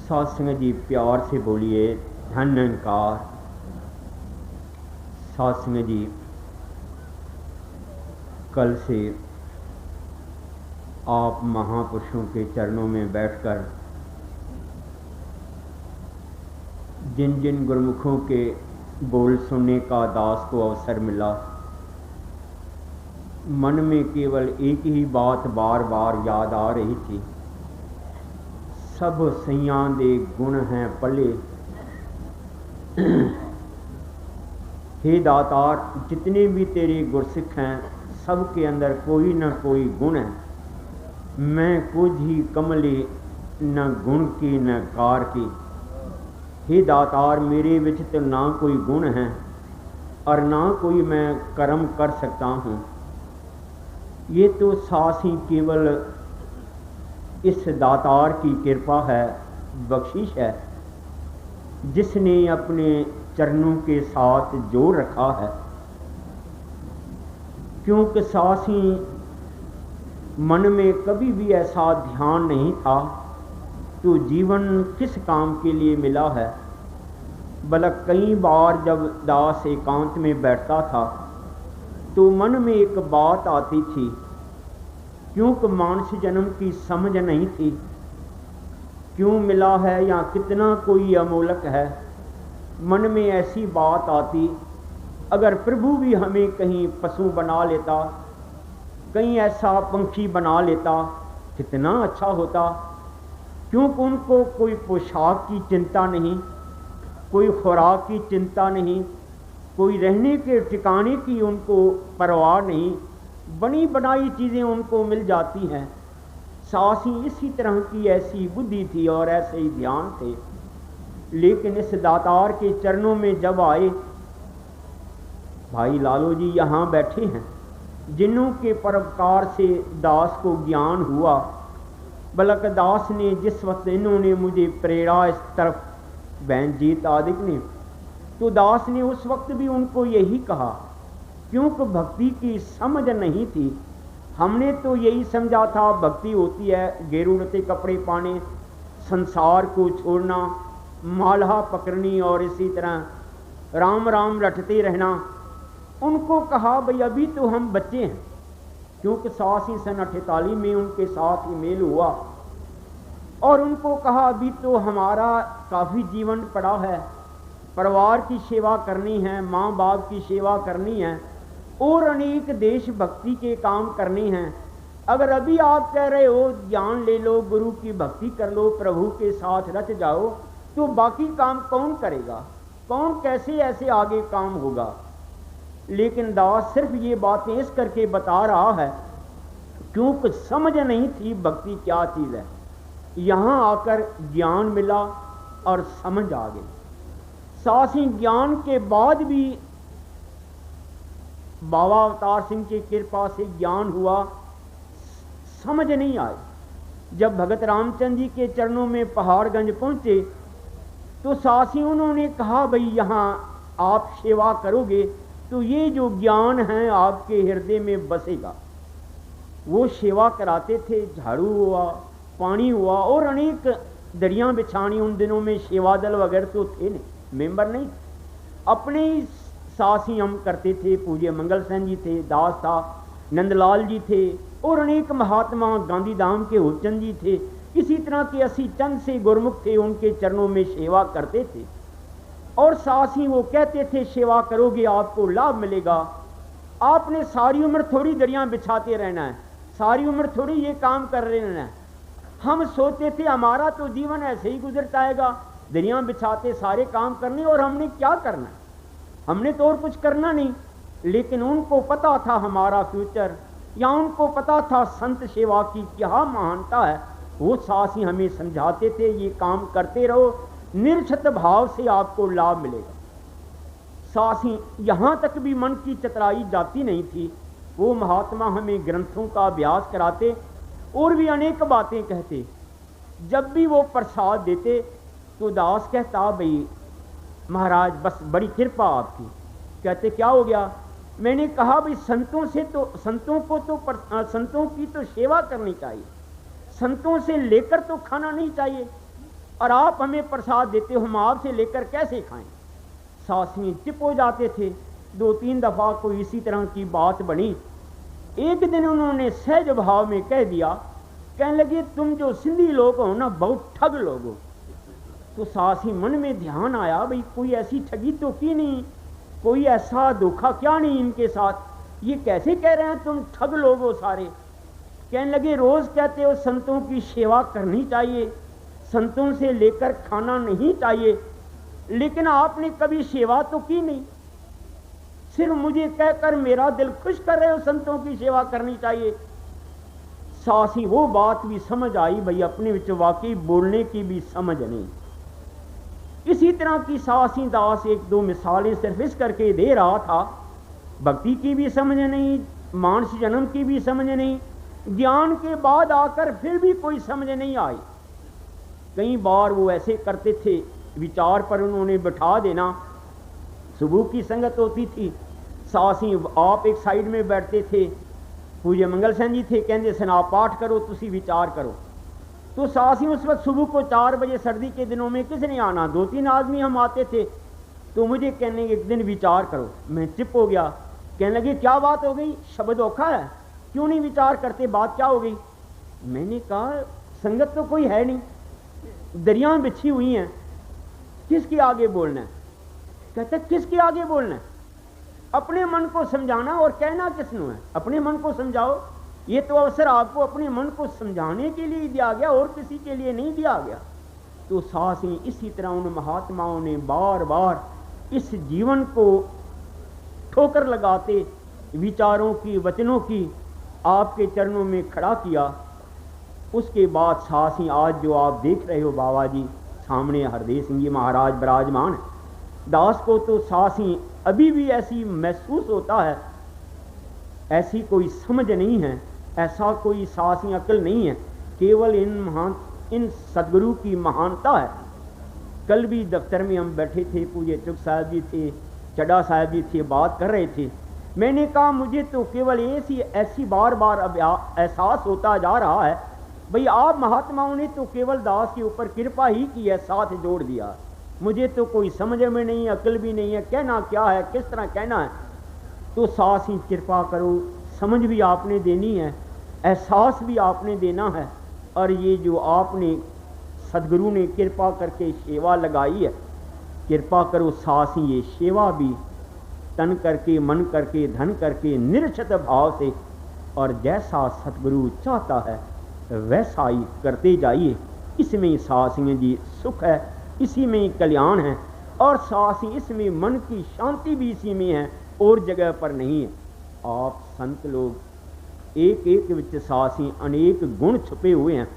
साध संगत जी प्यार से बोलिए धन निरंकार। साध संगत जी कल से आप महापुरुषों के चरणों में बैठकर जिन जिन गुरुमुखों के बोल सुनने का दास को अवसर मिला, मन में केवल एक ही बात बार बार याद आ रही थी, सब सैयां दे गुण हैं पले। हे दातार, जितने भी तेरे गुरसिख हैं सबके अंदर कोई न कोई गुण है। मैं कुछ ही कमले न गुण की न कार की। हे दातार, मेरे विच तो ना कोई गुण है और ना कोई मैं कर्म कर सकता हूँ। ये तो सास ही केवल इस दातार की कृपा है, बख्शिश है, जिसने अपने चरणों के साथ जोड़ रखा है। क्योंकि सास ही मन में कभी भी ऐसा ध्यान नहीं था तो जीवन किस काम के लिए मिला है। बल्कि कई बार जब दास एकांत में बैठता था तो मन में एक बात आती थी, क्योंकि मानस जन्म की समझ नहीं थी, क्यों मिला है या कितना कोई अमोलक है। मन में ऐसी बात आती, अगर प्रभु भी हमें कहीं पशु बना लेता, कहीं ऐसा पंछी बना लेता, कितना अच्छा होता। क्योंकि उनको कोई पोशाक की चिंता नहीं, कोई खुराक की चिंता नहीं, कोई रहने के ठिकाने की उनको परवाह नहीं, बनी बनाई चीज़ें उनको मिल जाती हैं। सास ही इसी तरह की ऐसी बुद्धि थी और ऐसे ही ध्यान थे। लेकिन इस दातार के चरणों में जब आए, भाई लालो जी यहाँ बैठे हैं, जिन्हों के परोपकार से दास को ज्ञान हुआ। बल्कि दास ने जिस वक्त इन्होंने मुझे प्रेरणा इस तरफ, बहन जीत आदिक ने, तो दास ने उस वक्त भी उनको यही कहा, क्योंकि भक्ति की समझ नहीं थी। हमने तो यही समझा था भक्ति होती है गेरुड़ते कपड़े पाने, संसार को छोड़ना, माला पकड़नी और इसी तरह राम राम रटते रहना। उनको कहा भाई अभी तो हम बच्चे हैं, क्योंकि सास ही सन 48 में उनके साथ ही मेल हुआ। और उनको कहा अभी तो हमारा काफ़ी जीवन पड़ा है, परिवार की सेवा करनी है, माँ बाप की सेवा करनी है और अनेक देशभक्ति के काम करने हैं। अगर अभी आप कह रहे हो ज्ञान ले लो, गुरु की भक्ति कर लो, प्रभु के साथ रच जाओ, तो बाकी काम कौन करेगा, कौन कैसे ऐसे आगे काम होगा। लेकिन दास सिर्फ ये बातें इस करके बता रहा है क्योंकि समझ नहीं थी भक्ति क्या चीज़ है। यहाँ आकर ज्ञान मिला और समझ आ गई। सासी ज्ञान के बाद भी बाबा अवतार सिंह की कृपा से ज्ञान हुआ, समझ नहीं आई। जब भगत रामचंद्र जी के चरणों में पहाड़गंज पहुंचे तो सासी उन्होंने कहा भाई यहाँ आप सेवा करोगे तो ये जो ज्ञान है आपके हृदय में बसेगा। वो सेवा कराते थे, झाड़ू हुआ, पानी हुआ और अनेक दरियाँ बिछानी। उन दिनों में सेवा दल वगैरह तो थे नहीं, मेंबर नहीं, अपने ही सास ही हम करते थे। पूज्य मंगल सेन जी थे, दास था, नंदलाल जी थे और अनेक महात्मा, गांधी धाम के होचंद जी थे। इसी तरह के 80 चंद से गुरमुख थे, उनके चरणों में सेवा करते थे। और सास ही वो कहते थे सेवा करोगे आपको लाभ मिलेगा। आपने सारी उम्र थोड़ी दरियाँ बिछाते रहना है, सारी उम्र थोड़ी ये काम कर रहना है। हम सोचते थे हमारा तो जीवन ऐसे ही गुजर जाएगा, दरियाँ बिछाते सारे काम करने, और हमने क्या करना है, हमने तो और कुछ करना नहीं। लेकिन उनको पता था हमारा फ्यूचर, या उनको पता था संत सेवा की क्या महानता है। वो सास ही हमें समझाते थे ये काम करते रहो, निर्छत भाव से आपको लाभ मिलेगा। सास ही यहाँ तक भी मन की चतराई जाती नहीं थी। वो महात्मा हमें ग्रंथों का अभ्यास कराते और भी अनेक बातें कहते। जब भी वो प्रसाद देते तो दास कहता भाई महाराज बस बड़ी कृपा आपकी। कहते क्या हो गया? मैंने कहा भाई संतों की तो सेवा करनी चाहिए, संतों से लेकर तो खाना नहीं चाहिए। और आप हमें प्रसाद देते हो, हम आपसे लेकर कैसे खाएं। सासियाँ चिप हो जाते थे। 2-3 दफ़ा कोई इसी तरह की बात बनी। एक दिन उन्होंने सहज भाव में कह दिया, कहने लगे तुम जो सिंधी लोग हो ना, बहुत ठग लोग हो। तो सासी मन में ध्यान आया, भाई कोई ऐसी ठगी तो की नहीं, कोई ऐसा धोखा क्या नहीं इनके साथ, ये कैसे कह रहे हैं तुम ठग लोग हो सारे। कहने लगे रोज कहते हो संतों की सेवा करनी चाहिए, संतों से लेकर खाना नहीं चाहिए, लेकिन आपने कभी सेवा तो की नहीं, सिर्फ मुझे कहकर मेरा दिल खुश कर रहे हो संतों की सेवा करनी चाहिए। सासी वो बात भी समझ आई, भाई अपने विच वाकई बोलने की भी समझ नहीं। इसी तरह की सासी दास 1-2 मिसालें सिर्फ इस करके दे रहा था, भक्ति की भी समझ नहीं, मानस जन्म की भी समझ नहीं, ज्ञान के बाद आकर फिर भी कोई समझ नहीं आई। कई बार वो ऐसे करते थे, विचार पर उन्होंने बिठा देना। सुबह की संगत होती थी, सासी आप एक साइड में बैठते थे, पूज्य मंगल सेन जी थे, कहते सना पाठ करो तुसी विचार करो। तो सासी उस वक्त सुबह को 4 बजे सर्दी के दिनों में किसने आना, 2-3 आदमी हम आते थे। तो मुझे कहने एक दिन विचार करो, मैं चिप हो गया। कहने लगे क्या बात हो गई, शब्द औखा है, क्यों नहीं विचार करते, बात क्या हो गई। मैंने कहा संगत तो कोई है नहीं, दरियाएं बिछी हुई हैं, किसके आगे बोलना है। कहते किसके आगे बोलना है, अपने मन को समझाना और कहना किसनु है, अपने मन को समझाओ। ये तो अवसर आपको अपने मन को समझाने के लिए दिया गया और किसी के लिए नहीं दिया गया। तो सासी इसी तरह उन महात्माओं ने बार बार इस जीवन को ठोकर लगाते विचारों की, वचनों की आपके चरणों में खड़ा किया। उसके बाद सासी आज जो आप देख रहे हो बाबा जी सामने हरदेव सिंह जी महाराज विराजमान, दास को तो सासी अभी भी ऐसी महसूस होता है, ऐसी कोई समझ नहीं है, ऐसा कोई सासी अकल नहीं है, केवल इन सदगुरु की महानता है। कल भी दफ्तर में हम बैठे थे, पूज्य चुग साहब जी थे, चड्डा साहब जी थे, बात कर रहे थे। मैंने कहा मुझे तो केवल ऐसी बार बार अब एहसास होता जा रहा है, भाई आप महात्माओं ने तो केवल दास के ऊपर कृपा ही की है, साथ जोड़ दिया। मुझे तो कोई समझ में नहीं, अकल भी नहीं है, कहना क्या है, किस तरह कहना है। तो सासी कृपा करो, समझ भी आपने देनी है, एहसास भी आपने देना है, और ये जो आपने सदगुरु ने कृपा करके सेवा लगाई है, कृपा करो सासी ये सेवा भी तन करके, मन करके, धन करके, निरक्षत भाव से, और जैसा सतगुरु चाहता है वैसा ही करते जाइए। इसमें सासियों जी सुख है, इसी में कल्याण है, और सासी इसमें मन की शांति भी इसी में है, और जगह पर नहीं है। आप संत लोग एक एक विच सासी अनेक गुण छुपे हुए हैं।